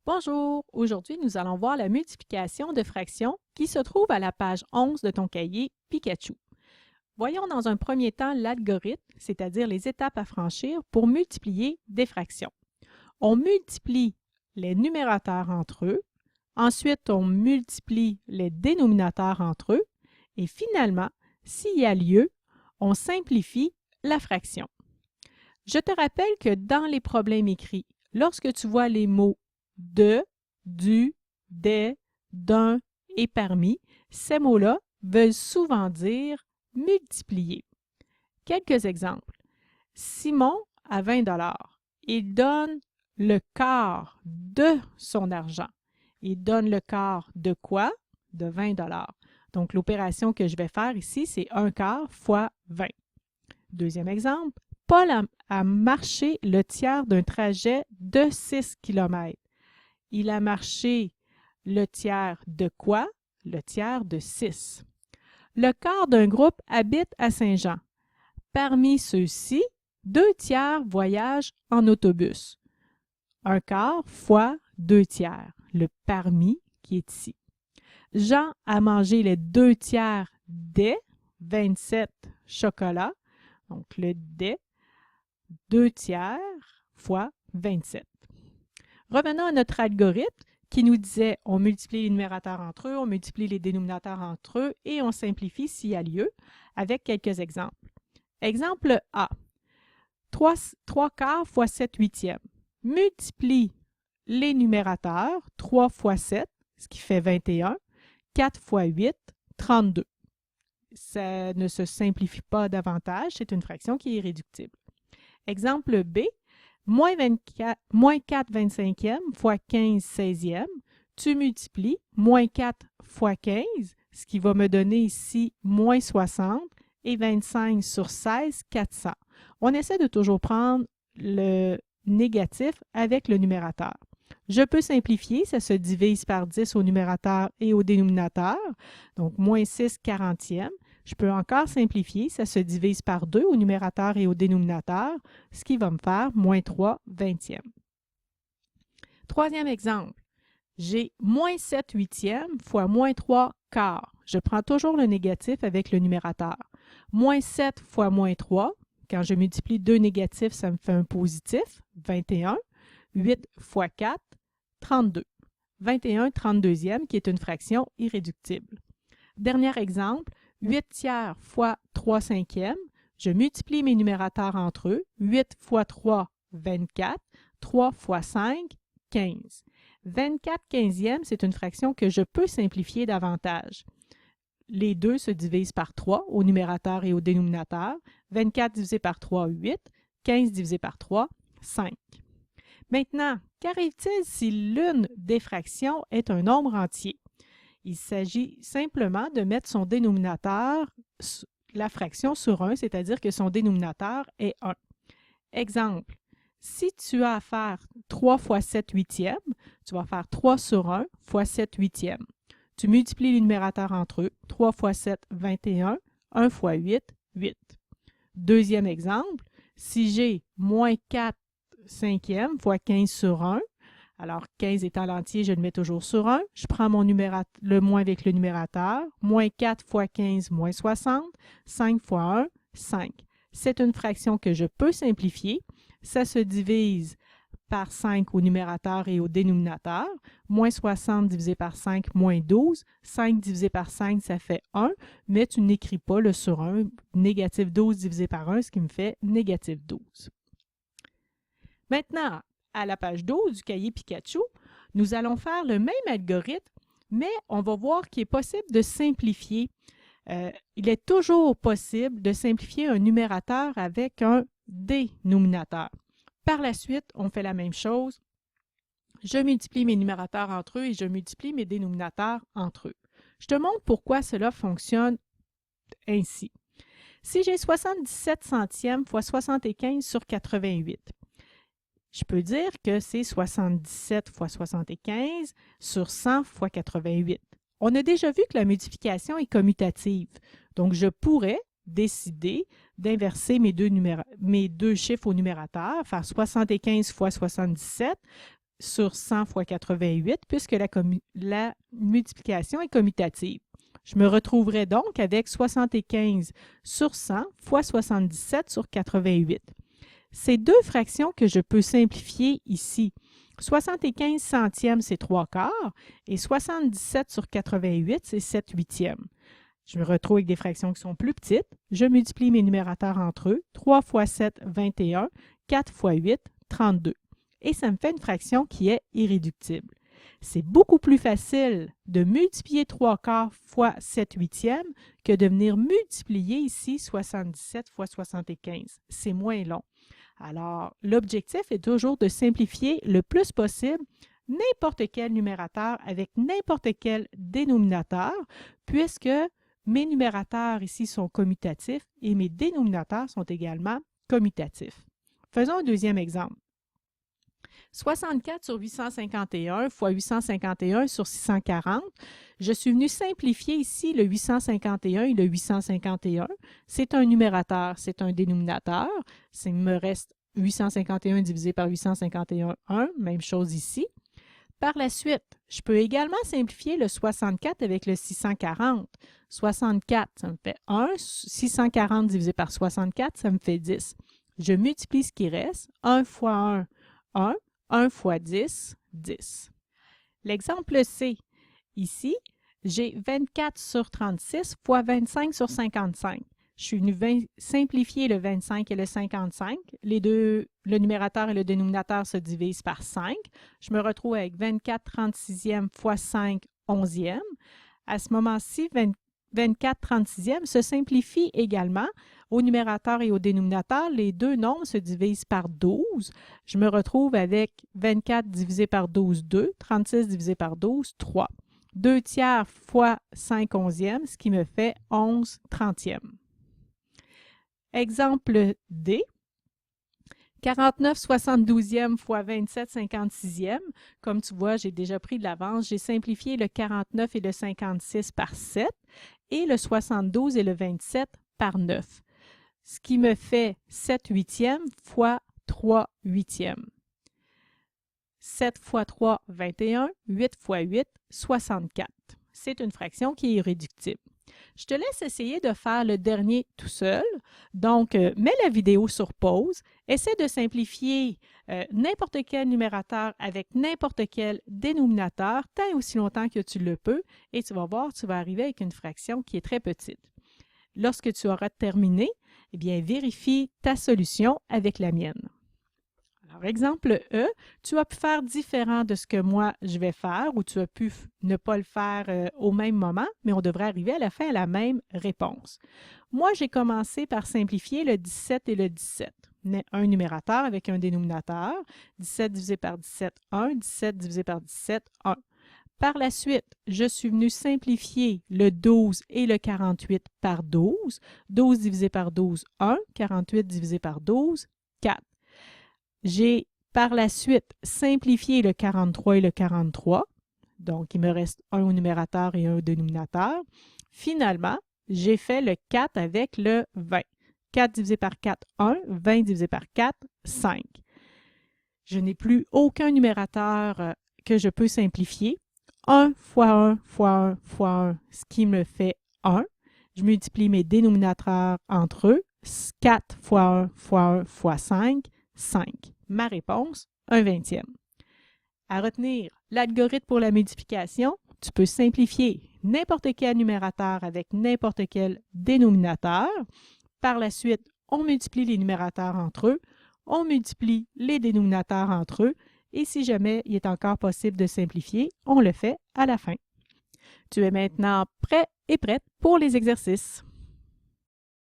Bonjour, aujourd'hui nous allons voir la multiplication de fractions qui se trouve à la page 11 de ton cahier Pikachu. Voyons dans un premier temps l'algorithme, c'est-à-dire les étapes à franchir pour multiplier des fractions. On multiplie les numérateurs entre eux, ensuite on multiplie les dénominateurs entre eux et finalement, s'il y a lieu, on simplifie la fraction. Je te rappelle que dans les problèmes écrits, lorsque tu vois les mots de, du, des, d'un et parmi, ces mots-là veulent souvent dire multiplier. Quelques exemples. Simon a 20 $. Il donne le quart de son argent. Il donne le quart de quoi? De 20 $. Donc, l'opération que je vais faire ici, c'est 1 quart fois 20. Deuxième exemple. Paul a marché le tiers d'un trajet de 6 km. Il a marché le tiers de quoi? Le tiers de 6. Le quart d'un groupe habite à Saint-Jean. Parmi ceux-ci, 2 tiers voyagent en autobus. Un quart fois 2 tiers, le parmi qui est ici. Jean a mangé les 2 tiers des 27 chocolats, donc le des, 2 tiers fois 27. Revenons à notre algorithme qui nous disait on multiplie les numérateurs entre eux, on multiplie les dénominateurs entre eux et on simplifie s'il y a lieu avec quelques exemples. Exemple A. 3 quarts fois 7 huitièmes. Multiplie les numérateurs, 3 fois 7, ce qui fait 21, 4 fois 8, 32. Ça ne se simplifie pas davantage, c'est une fraction qui est irréductible. Exemple B, moins 4 25e fois 15 16e, tu multiplies moins 4 fois 15, ce qui va me donner ici moins 60, et 25 sur 16, 400. On essaie de toujours prendre le négatif avec le numérateur. Je peux simplifier, ça se divise par 10 au numérateur et au dénominateur, donc moins 6 40e. Je peux encore simplifier, ça se divise par 2 au numérateur et au dénominateur, ce qui va me faire moins 3 vingtièmes. Troisième exemple, j'ai moins 7 huitièmes fois moins 3 quarts. Je prends toujours le négatif avec le numérateur. Moins 7 fois moins 3, quand je multiplie deux négatifs, ça me fait un positif, 21. 8 fois 4, 32. 21 32e qui est une fraction irréductible. Dernier exemple, 8 tiers fois 3 cinquièmes. Je multiplie mes numérateurs entre eux. 8 fois 3, 24. 3 fois 5, 15. 24 quinzièmes, c'est une fraction que je peux simplifier davantage. Les deux se divisent par 3 au numérateur et au dénominateur. 24 divisé par 3, 8. 15 divisé par 3, 5. Maintenant, qu'arrive-t-il si l'une des fractions est un nombre entier? Il s'agit simplement de mettre son dénominateur, la fraction sur 1, c'est-à-dire que son dénominateur est 1. Exemple, si tu as à faire 3 fois 7 huitièmes, tu vas faire 3 sur 1 fois 7 huitièmes. Tu multiplies les numérateurs entre eux. 3 fois 7, 21. 1 fois 8, 8. Deuxième exemple, si j'ai moins 4 cinquièmes fois 15 sur 1, alors 15 étant l'entier, je le mets toujours sur 1. Je prends le moins avec le numérateur. Moins 4 fois 15, moins 60. 5 fois 1, 5. C'est une fraction que je peux simplifier. Ça se divise par 5 au numérateur et au dénominateur. Moins 60 divisé par 5, moins 12. 5 divisé par 5, ça fait 1, mais tu n'écris pas le sur 1. Négatif 12 divisé par 1, ce qui me fait négatif 12. Maintenant, à la page 12 du cahier Pikachu, nous allons faire le même algorithme, mais on va voir qu'il est possible de simplifier. Il est toujours possible de simplifier un numérateur avec un dénominateur. Par la suite, on fait la même chose. Je multiplie mes numérateurs entre eux et je multiplie mes dénominateurs entre eux. Je te montre pourquoi cela fonctionne ainsi. Si j'ai 77 centièmes fois 75 sur 88, je peux dire que c'est 77 fois 75 sur 100 fois 88. On a déjà vu que la multiplication est commutative. Donc, je pourrais décider d'inverser mes deux chiffres au numérateur, faire 75 fois 77, sur 100 fois 88 puisque la multiplication est commutative. Je me retrouverai donc avec 75 sur 100 fois 77 sur 88. Ces deux fractions que je peux simplifier ici. 75 centièmes, c'est 3 quarts, et 77 sur 88, c'est 7 huitièmes. Je me retrouve avec des fractions qui sont plus petites. Je multiplie mes numérateurs entre eux. 3 fois 7, 21. 4 fois 8, 32. Et ça me fait une fraction qui est irréductible. C'est beaucoup plus facile de multiplier 3 quarts fois 7 huitièmes que de venir multiplier ici 77 fois 75. C'est moins long. Alors, l'objectif est toujours de simplifier le plus possible n'importe quel numérateur avec n'importe quel dénominateur, puisque mes numérateurs ici sont commutatifs et mes dénominateurs sont également commutatifs. Faisons un deuxième exemple. 64 sur 851 fois 851 sur 640. Je suis venu simplifier ici le 851 et le 851. C'est un numérateur, c'est un dénominateur. Il me reste 851 divisé par 851, 1. Même chose ici. Par la suite, je peux également simplifier le 64 avec le 640. 64, ça me fait 1. 640 divisé par 64, ça me fait 10. Je multiplie ce qui reste. 1 fois 1, 1. 1 fois 10, 10. L'exemple C, ici, j'ai 24 sur 36 fois 25 sur 55. Je suis venu simplifier le 25 et le 55. Les deux, le numérateur et le dénominateur se divisent par 5. Je me retrouve avec 24 36e fois 5 11e. À ce moment-ci, 24 36e se simplifie également. Au numérateur et au dénominateur, les deux nombres se divisent par 12. Je me retrouve avec 24 divisé par 12, 2. 36 divisé par 12, 3. 2 tiers fois 5 onzièmes, ce qui me fait 11 trentièmes. Exemple D. 49 72e fois 27 56e. Comme tu vois, j'ai déjà pris de l'avance. J'ai simplifié le 49 et le 56 par 7 et le 72 et le 27 par 9. Ce qui me fait 7 huitièmes fois 3 huitièmes. 7 fois 3, 21. 8 fois 8, 64. C'est une fraction qui est irréductible. Je te laisse essayer de faire le dernier tout seul. Donc, mets la vidéo sur pause. Essaie de simplifier n'importe quel numérateur avec n'importe quel dénominateur, tant et aussi longtemps que tu le peux, et tu vas voir, tu vas arriver avec une fraction qui est très petite. Lorsque tu auras terminé, eh bien, vérifie ta solution avec la mienne. Alors, exemple E, tu as pu faire différent de ce que moi je vais faire ou tu as pu ne pas le faire au même moment, mais on devrait arriver à la fin à la même réponse. Moi, j'ai commencé par simplifier le 17 et le 17. Un numérateur avec un dénominateur. 17 divisé par 17, 1. 17 divisé par 17, 1. Par la suite, je suis venu simplifier le 12 et le 48 par 12. 12 divisé par 12, 1. 48 divisé par 12, 4. J'ai par la suite simplifié le 43 et le 43. Donc, il me reste un au numérateur et un au dénominateur. Finalement, j'ai fait le 4 avec le 20. 4 divisé par 4, 1. 20 divisé par 4, 5. Je n'ai plus aucun numérateur que je peux simplifier. 1 fois 1 fois 1 fois 1, ce qui me fait 1. Je multiplie mes dénominateurs entre eux. 4 fois 1 fois 1 fois 5, 5. Ma réponse, 1/20. À retenir, l'algorithme pour la multiplication, tu peux simplifier n'importe quel numérateur avec n'importe quel dénominateur. Par la suite, on multiplie les numérateurs entre eux, on multiplie les dénominateurs entre eux, et si jamais il est encore possible de simplifier, on le fait à la fin. Tu es maintenant prêt et prête pour les exercices.